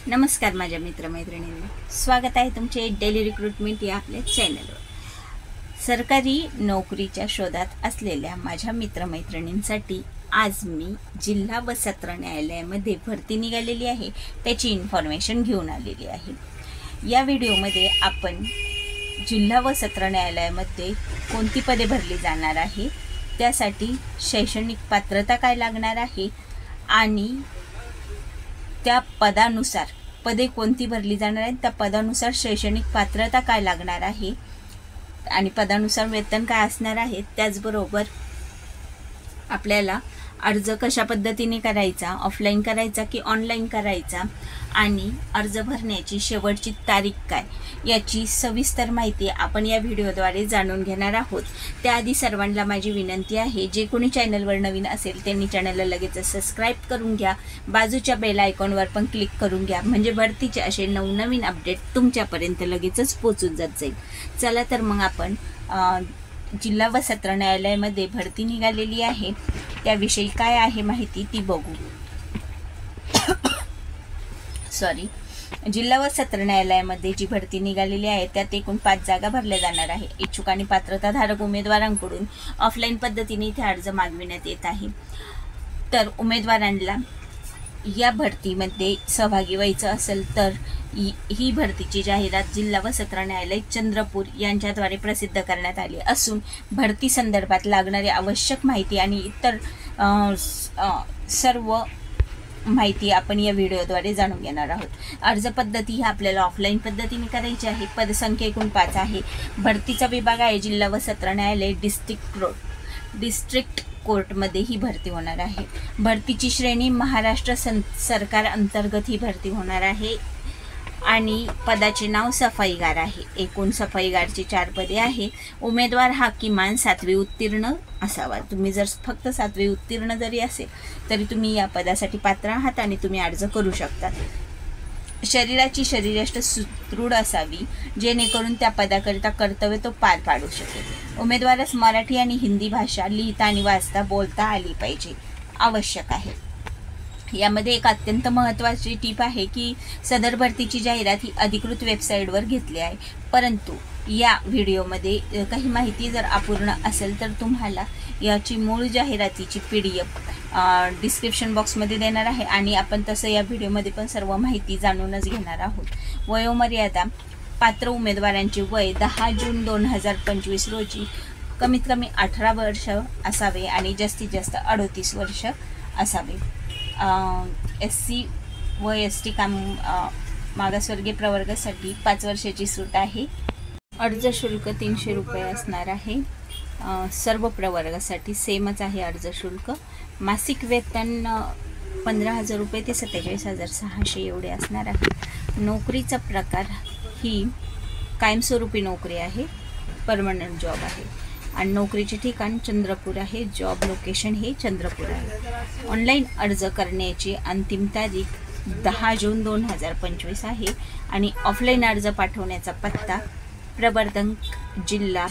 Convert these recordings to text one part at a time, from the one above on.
नमस्कार माझ्या मित्रमैत्रिणींनो, स्वागत आहे तुमचे डेली रिक्रुटमेंट या आपल्या चॅनलवर। सरकारी नोकरीच्या शोधात असलेल्या माझ्या मित्रमैत्रिणींसाठी आज मी जिल्हा व सत्र न्यायालयामध्ये भरती निघालेली आहे त्याची इन्फॉर्मेशन घेऊन आलेली आहे। या व्हिडिओमध्ये आपण जिल्हा व सत्र न्यायालयामध्ये कोणती पदे भरली जाणार आहे, त्यासाठी शैक्षणिक पात्रता काय लागणार आहे आणि त्या पदानुसार पदे कोणती भरली जाणार आहेत, त्या पदानुसार शैक्षणिक पात्रता काय लागणार आहे आणि पदानुसार वेतन काय असणार आहे, त्याचबरोबर आपल्याला अर्ज कशा पद्धतीने करायचा, ऑफलाईन करायचा की ऑनलाईन करायचा आणि अर्ज भरण्याची शेवटची तारीख काय याची सविस्तर माहिती आपण या व्हिडिओद्वारे जाणून घेणार आहोत। त्याआधी सर्वांना माझी विनंती आहे, जे कोणी चॅनलवर नवीन असेल त्यांनी चॅनलला लगेच सबस्क्राईब करून घ्या, बाजूच्या बेल आयकॉनवर पण क्लिक करून घ्या, म्हणजे भरतीचे असे नवनवीन अपडेट तुमच्यापर्यंत लगेचच पोहोचून जात जाईल। चला तर मग आपण जिल्हा व सत्र न्यायालयामध्ये भरती निघालेली आहे त्याविषयी काय आहे माहिती ती बघू। जिल्हा व सत्र न्यायालयामध्ये जी भरती निघालेली आहे त्यात एकूण 5 जागा भरल्या जाणार आहे। इच्छुक आणि पात्रताधारक उमेदवारांकडून ऑफलाईन पद्धतीने इथे अर्ज मागविण्यात येत आहे। तर उमेदवारांना या भरतीमध्ये सहभागी व्हायचं असेल तर ही भरतीची जाहिरात जिल्हा व सत्र न्यायालय चंद्रपूर यांच्याद्वारे प्रसिद्ध करण्यात आली असून भरती संदर्भात लागणारी आवश्यक माहिती आणि इतर सर्व माहिती आपण या व्हिडिओद्वारे जाणून घेणार आहोत। अर्ज पद्धती ही आपल्याला ऑफलाईन पद्धतीने करायची आहे। पदसंख्या एकूण 5 आहे। भरतीचा विभाग आहे जिल्हा व सत्र न्यायालय डिस्ट्रिक्ट कोर्टमध्ये ही भरती होणार आहे। भरतीची श्रेणी महाराष्ट्र सरकार अंतर्गत ही भरती होणार आहे आणि पदाचे नाव सफाईगार आहे। एकूण सफाईगारची 4 पदे आहे। उमेदवार हा किमान 7वी उत्तीर्ण असावा। तुम्ही जर फक्त 7वी उत्तीर्ण जरी असेल तरी तुम्ही या पदासाठी पात्र आहात आणि तुम्ही अर्ज करू शकता। शरीराची शरीरयष्टी सुदृढ असावी जेणेकरून त्या पदाकरिता कर्तव्य तो पार पाडू शकेल। उमेदवारास मराठी आणि हिंदी भाषा लिहिता आणि वाचता बोलता आली पाहिजे, आवश्यक आहे। यामध्ये एक अत्यंत महत्त्वाची टीप आहे की सदर भरतीची जाहिरात ही अधिकृत वेबसाईटवर घेतली आहे, परंतु या व्हिडिओमध्ये काही माहिती जर अपूर्ण असेल तर तुम्हाला याची मूळ जाहिरातीची PDF डिस्क्रिप्शन बॉक्समध्ये देणार आहे आणि आपण तसं या व्हिडिओमध्ये पण सर्व माहिती जाणूनच घेणार आहोत। वयोमर्यादा पात्र उमेदवारांचे वय 10 जून 2025 रोजी कमीत कमी 18 वर्ष असावे आणि जास्तीत जास्त 38 वर्ष असावे। SC व ST मागासवर्गीय प्रवर्गासाठी 5 वर्षाची सूट आहे। अर्ज शुल्क 300 रुपये असणार आहे। सर्व प्रवर्गासाठी सेमच आहे अर्ज शुल्क। मासिक वेतन 15,000 रुपये ते 27,600 एवढे असणार आहे। नोकरीचा प्रकार ही कायमस्वरूपी नोकरी आहे, परमनंट जॉब आहे आणि नोकरीचे ठिकाण चंद्रपूर आहे। जॉब लोकेशन हे चंद्रपूर आहे। ऑनलाईन अर्ज करण्याची अंतिम तारीख 10 जून 2025 आहे आणि ऑफलाईन अर्ज पाठवण्याचा पत्ता प्रवर्धन जिल्हा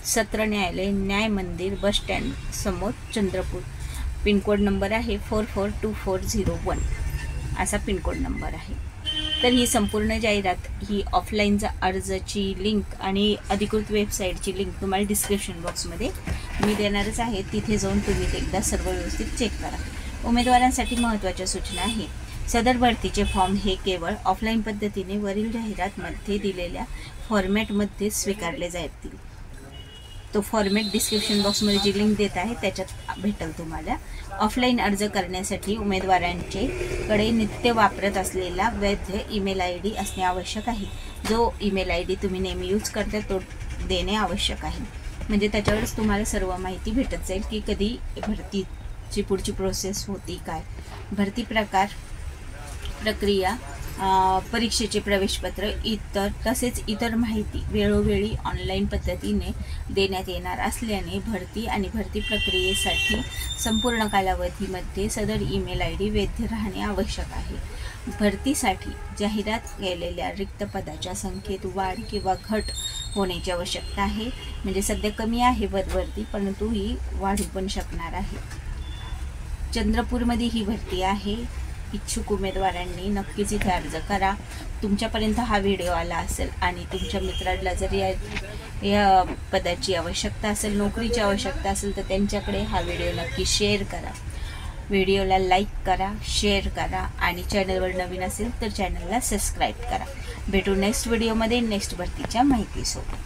सत्र न्यायालय न्याय मंदिर बस स्टँड समोर चंद्रपूर। पिनकोड नंबर आहे 442401 असा पिनकोड नंबर आहे। तर ही संपूर्ण जाहिरात ही ऑफलाईनचा अर्जाची लिंक आणि अधिकृत वेबसाईटची लिंक तुम्हाला डिस्क्रिप्शन बॉक्समध्ये मी देणारच आहे, तिथे जाऊन तुम्ही एकदा सर्व व्यवस्थित चेक करा। उमेदवारांसाठी महत्त्वाच्या सूचना आहेत। सदर भरतीचे फॉर्म हे केवळ ऑफलाईन पद्धतीने वरील जाहिरातमध्ये दिलेल्या फॉर्मॅटमध्ये स्वीकारले जातील। तो फॉर्मॅट डिस्क्रिप्शन बॉक्समध्ये जी लिंक देत आहे त्याच्यात भेटेल तुम्हाला। ऑफलाईन अर्ज करण्यासाठी उमेदवारांचे कडे नित्य वापरत असलेला वैध ईमेल ID असणे आवश्यक आहे। जो ईमेल ID तुम्ही नेहमी यूज करता तो देणे आवश्यक आहे, म्हणजे त्याच्यावरच तुम्हाला सर्व माहिती भेटत जाईल की कधी भरतीची पुढची प्रोसेस होती, काय भरती प्रकार, प्रक्रिया, परीक्षेचे प्रवेशपत्र तसेच इतर माहिती वेळोवेळी ऑनलाईन पद्धतीने देण्यात येणार असल्याने भरती आणि भरती प्रक्रियेसाठी संपूर्ण कालावधीमध्ये सदर ईमेल ID वैध राहणे आवश्यक आहे। भरतीसाठी जाहिरात केलेल्या रिक्त पदाच्या संख्येत वाढ किंवा घट होण्याची आवश्यकता आहे, म्हणजे सध्या कमी आहे पदभरती परंतु ही वाढू पण शकणार आहे। चंद्रपूरमध्ये ही भरती आहे। इच्छुक उमेदवारांनी नक्कीच इथे अर्ज करा. तुमच्यापर्यंत हा व्हिडिओ आला असेल आणि तुमच्या मित्रांना जर या पदाची आवश्यकता असेल, नोकरीची आवश्यकता असेल, तर त्यांच्याकडे हा व्हिडिओ नक्की शेअर करा. व्हिडिओला लाईक करा, शेअर करा आणि चॅनलवर नवीन असेल तर चॅनलला सबस्क्राईब करा. भेटू नेक्स्ट व्हिडिओमध्ये नेक्स्ट भरतीच्या माहितीसोबत.